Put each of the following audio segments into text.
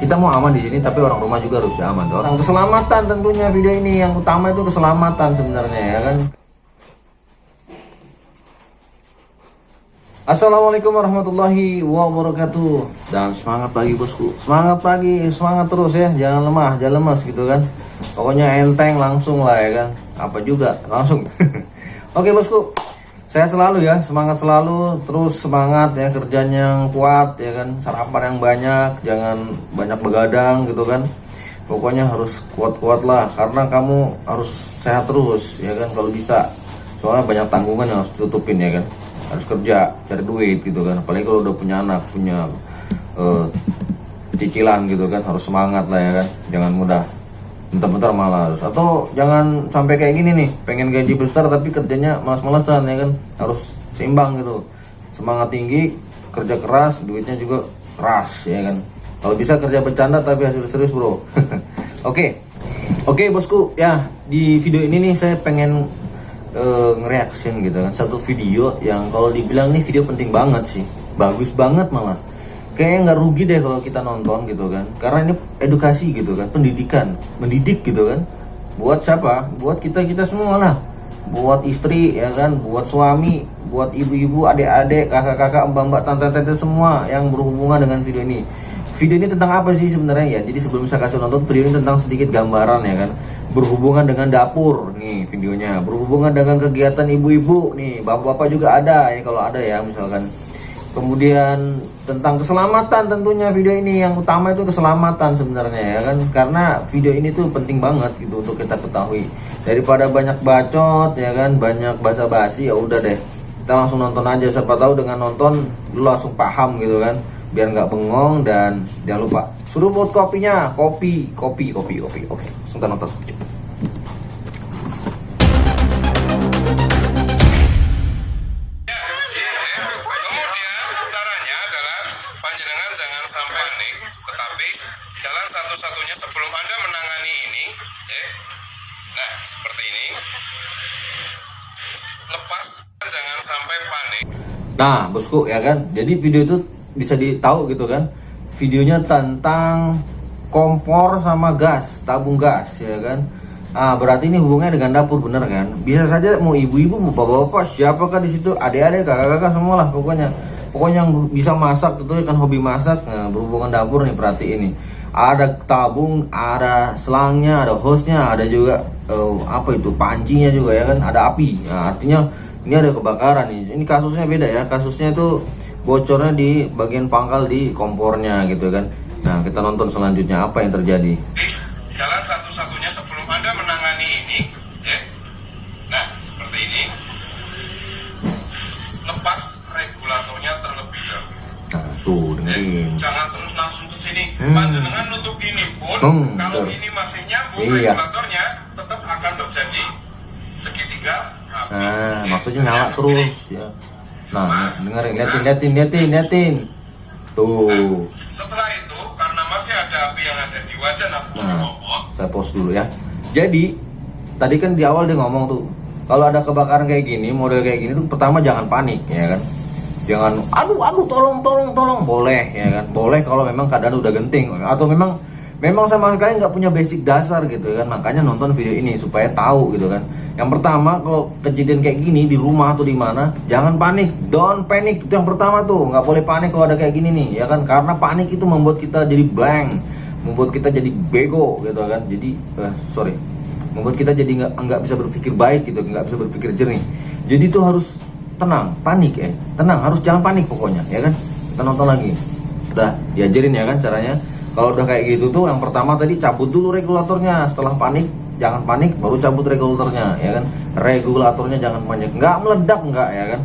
kita mau aman di sini, tapi orang rumah juga harus aman toh. Nah, keselamatan tentunya video ini yang utama itu keselamatan sebenarnya ya kan. Assalamualaikum warahmatullahi wabarakatuh. Dan semangat pagi bosku, semangat pagi, semangat terus ya, jangan lemah, jangan lemas gitu kan. Pokoknya enteng langsung lah ya kan. Apa juga langsung. Oke bosku, sehat selalu ya, semangat selalu, terus semangat ya, kerjanya yang kuat ya kan, sarapan yang banyak, jangan banyak begadang gitu kan. Pokoknya harus kuat-kuat lah, karena kamu harus sehat terus ya kan kalau bisa. Soalnya banyak tanggungan yang harus tutupin ya kan. Harus kerja, cari duit gitu kan. Apalagi kalau udah punya anak, punya cicilan gitu kan, harus semangat lah ya kan. Jangan mudah bentar-bentar malas, atau jangan sampai kayak gini nih, pengen gaji besar tapi kerjanya malas-malasan ya kan. Harus seimbang gitu, semangat tinggi, kerja keras, duitnya juga keras ya kan. Kalau bisa kerja bercanda tapi hasil serius bro. Oke bosku ya, di video ini nih saya pengen nge-reaction gitu kan, satu video yang kalau dibilang nih video penting banget sih, bagus banget malah. Kayaknya nggak rugi deh kalau kita nonton gitu kan, karena ini edukasi gitu kan, pendidikan, mendidik gitu kan. Buat siapa? Buat kita semua lah. Buat istri ya kan, buat suami, buat ibu-ibu, adik-adik, kakak-kakak, mbak-mbak, tante-tante semua yang berhubungan dengan video ini. Video ini tentang apa sih sebenarnya ya? Jadi sebelum saya kasih nonton video ini, tentang sedikit gambaran ya kan. Berhubungan dengan dapur nih videonya, berhubungan dengan kegiatan ibu-ibu nih, bapak-bapak juga ada ya kalau ada ya misalkan. Kemudian tentang keselamatan tentunya video ini, yang utama itu keselamatan sebenarnya ya kan, karena video ini tuh penting banget gitu untuk kita ketahui. Daripada banyak bacot ya kan, banyak basa-basi, ya udah deh kita langsung nonton aja, siapa tahu dengan nonton lu langsung paham gitu kan, biar nggak bengong. Dan jangan lupa suruh buat kopinya, kopi. Oke, langsung kita nonton. Jalan satu-satunya sebelum Anda menangani ini, nah seperti ini, lepas, jangan sampai panik. Nah bosku ya kan, jadi video itu bisa ditahu gitu kan, videonya tentang kompor sama gas, tabung gas ya kan. Ah berarti ini hubungannya dengan dapur, bener kan? Bisa saja mau ibu-ibu, mau bapak-bapak, siapakah di situ, adik-adik, kakak-kakak, semua lah pokoknya yang bisa masak itu kan, hobi masak. Nah, berhubungan dapur nih, perhati ini. Ada tabung, ada selangnya, ada hose-nya, ada juga apa itu, pancinya juga ya kan, ada api. Nah, artinya ini ada kebakaran nih. Ini kasusnya beda ya, kasusnya itu bocornya di bagian pangkal di kompornya gitu kan. Nah kita nonton selanjutnya apa yang terjadi. Jalan satu-satunya sebelum Anda menangani ini, nah seperti ini, lepas regulatornya terlebih dahulu. Nah tuh dengerin, jangan terus langsung ke sini. Panjenengan nutup ini pun, kalau ini masih nyambung, regulatornya tetap akan terjadi segitiga api. Nah maksudnya nyala terus ya. Nah dengerin, liatin tuh. Nah, setelah itu karena masih ada api yang ada di wajan aku, saya pause dulu ya. Jadi tadi kan di awal dia ngomong tuh, kalau ada kebakaran kayak gini, model kayak gini tuh pertama jangan panik ya kan. Jangan aduh tolong, boleh ya kan. Boleh kalau memang keadaan udah genting, atau memang sama sekali nggak punya basic dasar gitu kan. Makanya nonton video ini supaya tahu gitu kan. Yang pertama, kalau kejadian kayak gini di rumah atau di mana, jangan panik, don't panic. Itu yang pertama tuh, nggak boleh panik kalau ada kayak gini nih ya kan. Karena panik itu membuat kita jadi blank, membuat kita jadi bego gitu kan. Jadi membuat kita jadi nggak bisa berpikir baik gitu, nggak bisa berpikir jernih. Jadi tuh harus tenang, panik tenang, harus jangan panik pokoknya ya kan. Kita nonton lagi, sudah diajarin ya kan caranya. Kalau udah kayak gitu tuh, yang pertama tadi cabut dulu regulatornya. Setelah panik, jangan panik, baru cabut regulatornya ya kan. Regulatornya jangan panik, nggak meledak nggak ya kan.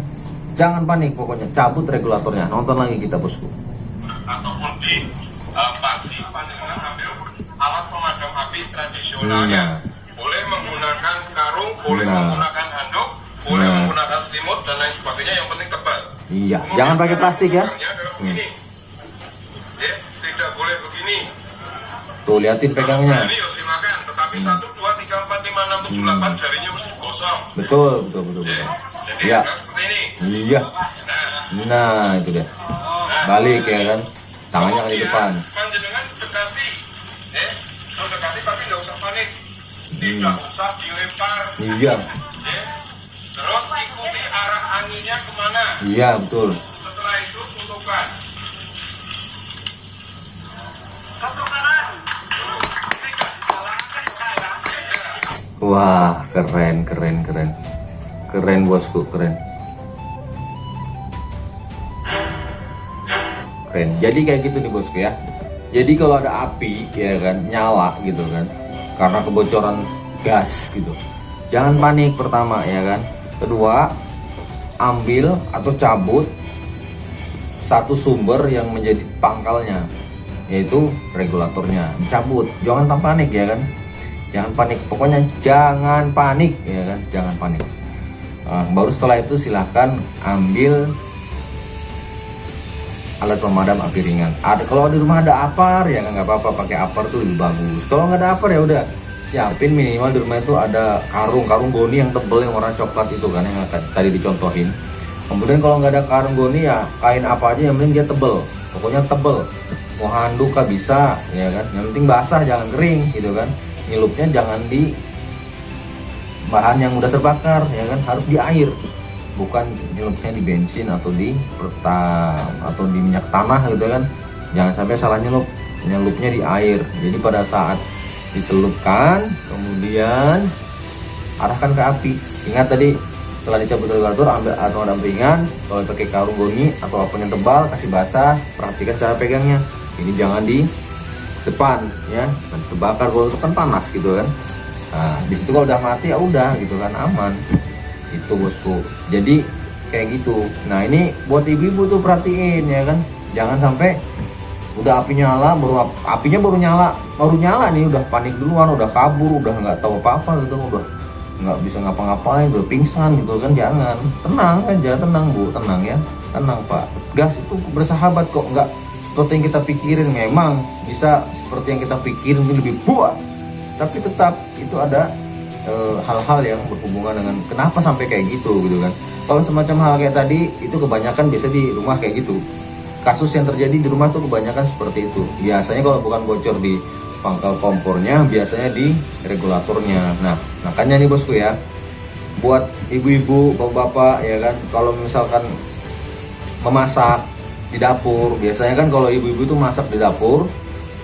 Jangan panik pokoknya, cabut regulatornya. Nonton lagi kita bosku. Ataupun di panci, panjenengan ambil alat pemadam api tradisionalnya. Boleh menggunakan karung, boleh menggunakan handuk, boleh menggunakan selimut dan lain sebagainya, yang penting tebal. Iya, jangan pakai plastik ya. Begini. Tidak boleh begini. Tuh liatin pegangnya. Ini ya silakan, tetapi 1, 2, 3, 4, 5, 6, 7, 8 jarinya mesti gosong. Betul. Jadi Ya. seperti ini. Iya. Nah itu deh. Balik ya kan. Tangannya kan di depan. Panjenengan dekati Tidak usah dilempar. Iya. Ya. Terus ikuti arah anginnya kemana. Iya, betul. Setelah itu tutupkan. Tutup kanan. Tidak disalahkan saya. Wah, keren bosku, keren. Jadi kayak gitu nih bosku ya. Jadi kalau ada api ya kan nyala gitu kan, karena kebocoran gas gitu, jangan panik pertama ya kan. Kedua, ambil atau cabut satu sumber yang menjadi pangkalnya, yaitu regulatornya. Cabut, jangan panik ya kan. Jangan panik, pokoknya jangan panik ya kan, jangan panik. Baru setelah itu silahkan ambil alat pemadam api ringan. Kalau di rumah ada apar ya nggak apa-apa, pakai apar tuh lebih bagus. Kalau nggak ada apar ya udah siapin minimal di rumah itu ada karung goni yang tebel yang warna coklat itu kan, yang tadi dicontohin. Kemudian kalau nggak ada karung goni ya kain apa aja yang penting dia tebel, pokoknya tebel. Mau handuk kah bisa ya kan, yang penting basah jangan kering gitu kan. Nyelupnya jangan di bahan yang udah terbakar ya kan, harus di air, bukan nyelupnya di bensin atau di atau di minyak tanah gitu kan. Jangan sampai salah nyelupnya di air. Jadi pada saat diselupkan kemudian arahkan ke api. Ingat tadi setelah dicabut regulator ambil atau ada ringan, kalau pakai karung goni atau apa yang tebal kasih basah. Perhatikan cara pegangnya, ini jangan di depan ya, terbakar kalau itu kan panas gitu kan. Nah di situ kalau udah mati ya udah gitu kan, aman. Itu bosku, jadi kayak gitu. Nah ini buat ibu-ibu tuh perhatiin ya kan, jangan sampai udah api nyala apinya baru nyala nih udah panik duluan, udah kabur, udah nggak tahu apa-apa gitu, udah nggak bisa ngapa-ngapain, udah pingsan gitu kan. Jangan, tenang aja, tenang bu, tenang ya, tenang pak. Gas itu bersahabat kok, nggak seperti yang kita pikirin. Memang bisa seperti yang kita pikirin lebih buat, tapi tetap itu ada hal-hal yang berhubungan dengan kenapa sampai kayak gitu kan. Kalau semacam hal kayak tadi itu kebanyakan biasa di rumah kayak gitu. Kasus yang terjadi di rumah tuh kebanyakan seperti itu. Biasanya kalau bukan bocor di pangkal kompornya, biasanya di regulatornya. Nah makanya nih bosku ya, buat ibu-ibu, bapak-bapak ya kan, kalau misalkan memasak di dapur, biasanya kan kalau ibu-ibu tuh masak di dapur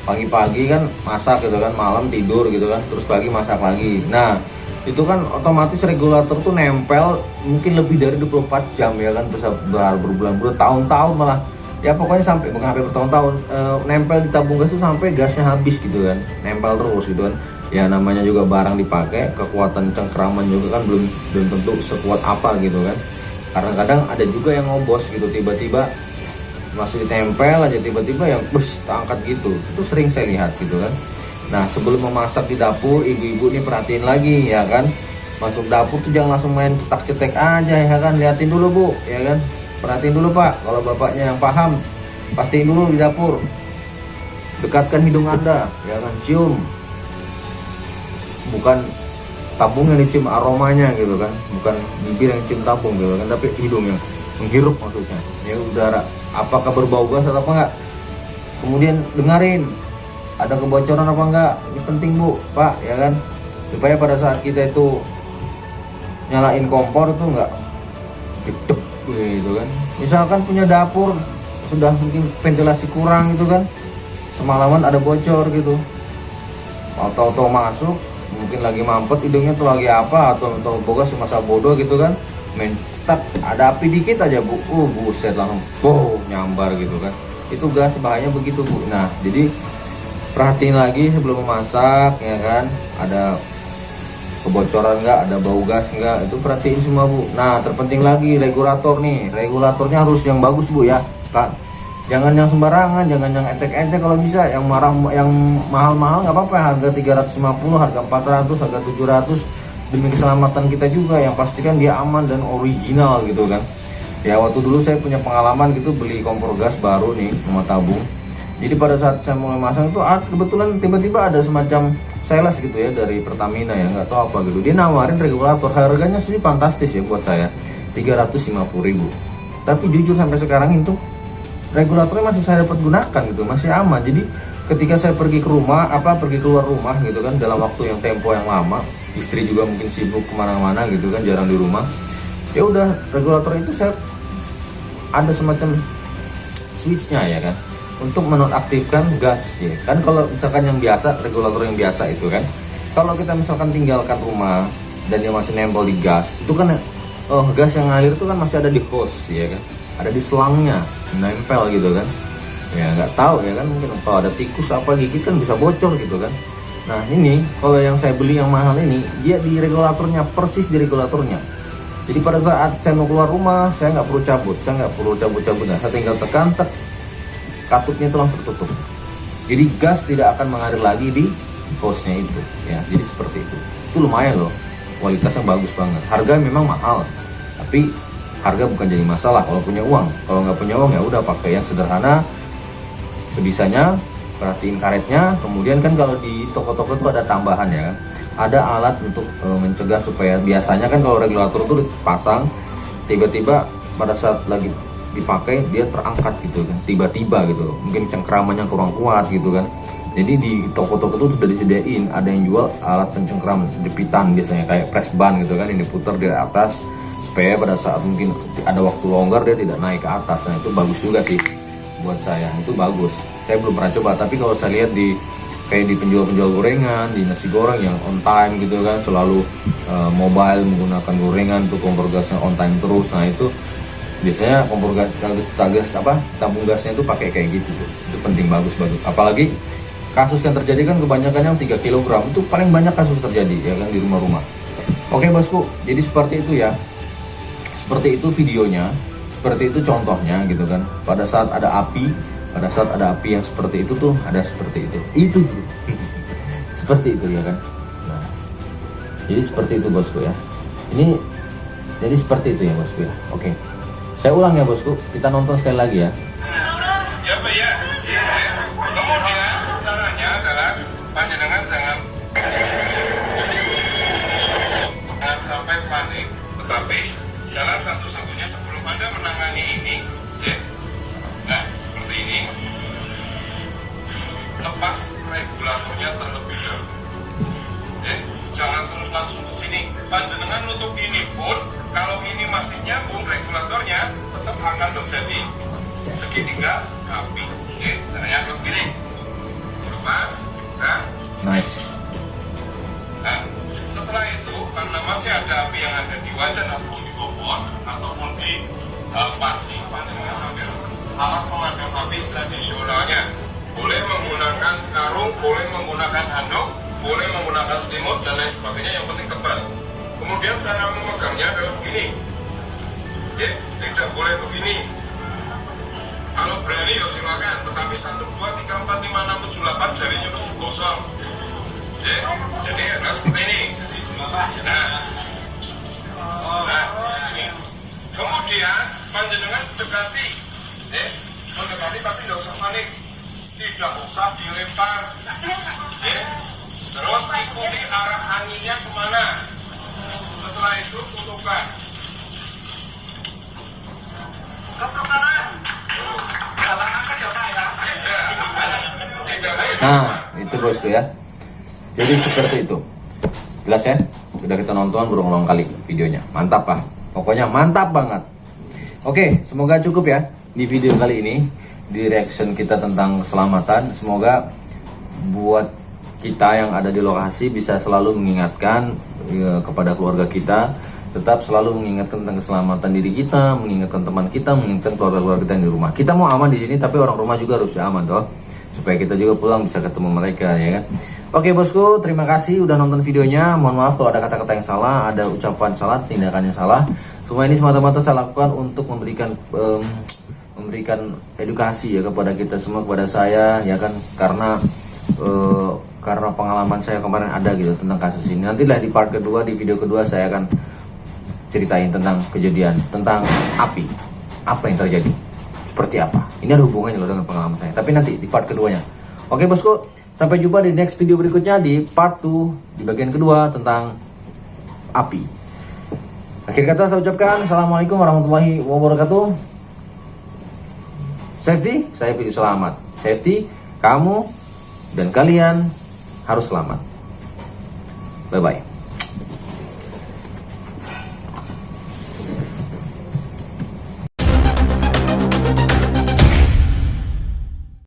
pagi-pagi kan masak gitu kan, malam tidur gitu kan, terus pagi masak lagi. Nah itu kan otomatis regulator tuh nempel mungkin lebih dari 24 jam ya kan, bisa berbulan-bulan, tahun-tahun malah ya, pokoknya sampai bukan sampai bertahun-tahun nempel di tabung gas tuh sampai gasnya habis gitu kan, nempel terus gitu kan. Ya namanya juga barang dipakai, kekuatan cengkraman juga kan belum tentu sekuat apa gitu kan. Kadang-kadang ada juga yang ngobos gitu, tiba-tiba masih ditempel aja, tiba-tiba yang bus angkat gitu. Itu sering saya lihat gitu kan. Nah sebelum memasak di dapur, ibu-ibu ini perhatiin lagi ya kan, masuk dapur tuh jangan langsung main cetak-cetek aja ya kan, liatin dulu bu ya kan, perhatiin dulu pak. Kalau bapaknya yang paham, pastiin dulu di dapur, dekatkan hidung anda ya kan, cium, bukan tabung yang dicium aromanya gitu kan, bukan bibir yang cium tabung gitu kan, tapi hidung yang menghirup maksudnya ya udara, apakah berbau gas atau apa enggak. Kemudian dengerin ada kebocoran apa enggak, ini penting bu pak ya kan, supaya pada saat kita itu nyalain kompor itu enggak jedep gitu kan. Misalkan punya dapur sudah mungkin ventilasi kurang gitu kan, semalaman ada bocor gitu, auto masuk, mungkin lagi mampet hidungnya tuh lagi apa, atau bogas masa bodoh gitu kan, main tak ada api dikit aja bu, buset langsung nyambar gitu kan. Itu gas bahaya begitu bu. Nah jadi perhatiin lagi sebelum memasak ya kan, ada kebocoran enggak, ada bau gas enggak, itu perhatiin semua bu. Nah terpenting lagi regulator nih, regulatornya harus yang bagus bu ya kan, jangan yang sembarangan, jangan yang ecek-ecek. Kalau bisa yang yang mahal-mahal nggak apa-apa, harga 350, harga 400, harga 700, demi keselamatan kita juga, yang pastikan dia aman dan original gitu kan. Ya waktu dulu saya punya pengalaman gitu, beli kompor gas baru nih rumah tabung. Jadi pada saat saya mulai masang itu kebetulan tiba-tiba ada semacam sales gitu ya dari Pertamina ya, nggak tahu apa gitu, dia nawarin regulator, harganya sih fantastis ya buat saya, 350.000. Tapi jujur sampai sekarang itu regulatornya masih saya dapat gunakan gitu, masih aman. Jadi ketika saya pergi ke rumah, pergi keluar rumah gitu kan, dalam waktu yang tempo yang lama, istri juga mungkin sibuk kemana-mana gitu kan, jarang di rumah, ya udah regulator itu saya ada semacam switchnya ya kan, untuk menonaktifkan gas ya kan. Kalau misalkan yang biasa, regulator yang biasa itu kan, kalau kita misalkan tinggalkan rumah dan dia masih nempel di gas, itu kan gas yang ngalir itu kan masih ada di hose ya kan, ada di selangnya, nempel gitu kan. Ya nggak tahu ya kan, mungkin kalau ada tikus apa gigit kan bisa bocor gitu kan. Nah ini kalau yang saya beli yang mahal ini, dia di regulatornya, persis di regulatornya. Jadi pada saat saya mau keluar rumah, saya nggak perlu cabut, saya saya tinggal tekan tek, katupnya itu langsung tertutup. Jadi gas tidak akan mengalir lagi di hose-nya itu ya. Jadi seperti itu lumayan loh, kualitasnya bagus banget. Harga memang mahal, tapi harga bukan jadi masalah kalau punya uang. Kalau nggak punya uang ya udah pakai yang sederhana sebisanya, perhatiin karetnya. Kemudian kan kalau di toko-toko itu ada tambahan ya kan, ada alat untuk mencegah supaya, biasanya kan kalau regulator itu dipasang, tiba-tiba pada saat lagi dipakai dia terangkat gitu kan, tiba-tiba gitu, mungkin cengkramannya kurang kuat gitu kan. Jadi di toko-toko itu sudah disediain, ada yang jual alat pencengkram jepitan biasanya, kayak press ban gitu kan, ini putar di atas supaya pada saat mungkin ada waktu longgar dia tidak naik ke atas. Nah itu bagus juga sih buat saya, itu bagus. Saya belum pernah coba, tapi kalau saya lihat di kayak di penjual-penjual gorengan, di nasi goreng yang on time gitu kan, selalu mobile menggunakan gorengan untuk kompor gasnya on time terus. Nah itu biasanya kompor gas, tabung gasnya itu pakai kayak gitu tuh. Itu penting, bagus. Apalagi kasus yang terjadi kan kebanyakan yang 3 kg, itu paling banyak kasus terjadi ya kan di rumah-rumah. Oke bosku, jadi seperti itu ya, seperti itu videonya, seperti itu contohnya gitu kan. Pada saat ada api yang seperti itu tuh, ada seperti itu tuh seperti itu ya kan. Nah, jadi seperti itu bosku ya. Ini jadi seperti itu ya bosku ya. Oke, saya ulang ya bosku, kita nonton sekali lagi ya. Ya Pak ya. Kemudian caranya adalah panjenengan jangan sampai panik, tetapi jalan satu-satunya sebelum Anda menangani ini, ya. Nah, seperti ini. Lepas regulatornya terlebih dahulu. Jangan terus langsung ke sini. Panjenengan nutup ini pun, kalau ini masih nyambung regulatornya, tetap akan terjadi segitiga api. Oke, caranya begini. Lepas, nah. Nice. Nah, setelah itu karena masih ada api yang ada di wajan ataupun di kompor ataupun di panci, panjenengan ambil alat pemadam api tradisionalnya. Boleh menggunakan karung, boleh menggunakan handuk, boleh menggunakan selimut dan lain sebagainya, yang penting tebal. Kemudian cara memegangnya adalah begini. Ya, tidak boleh begini. Kalau berani ya silakan, tetapi 1, 2, 3, 4, 5, 6, 7, 8 jarinya mesti kosong. Ya, jadi adalah seperti ini. Nah, ini. Kemudian panjenengan dekati, mendekati tapi tidak usah panik, tidak usah dilempar. Terus ikuti arah anginnya kemana. Setelah itu tutupkan. Nah itu bosku ya, jadi seperti itu. Jelas ya, udah kita nonton berulang-ulang kali videonya, mantap pak, pokoknya mantap banget. Oke, semoga cukup ya di video kali ini, di reaction kita tentang keselamatan. Semoga buat kita yang ada di lokasi bisa selalu mengingatkan kepada keluarga kita, tetap selalu mengingatkan tentang keselamatan diri kita, mengingatkan teman kita, mengingatkan keluarga kita yang di rumah. Kita mau aman di sini, tapi orang rumah juga harus aman toh, supaya kita juga pulang bisa ketemu mereka ya kan. Oke bosku, terima kasih udah nonton videonya. Mohon maaf kalau ada kata-kata yang salah, ada ucapan salah, tindakan yang salah. Semua ini semata-mata saya lakukan untuk memberikan edukasi ya kepada kita semua, kepada saya ya kan, karena pengalaman saya kemarin ada gitu tentang kasus ini. Nantilah di part kedua, di video kedua saya akan ceritain tentang kejadian, tentang api, apa yang terjadi, seperti apa. Ini ada hubungannya loh dengan pengalaman saya, tapi nanti di part keduanya. Oke bosku, sampai jumpa di next video berikutnya, di part 2, di bagian kedua tentang api. Akhir kata saya ucapkan Assalamualaikum warahmatullahi wabarakatuh. Safety, saya pilih selamat. Safety, kamu, dan kalian harus selamat. Bye bye.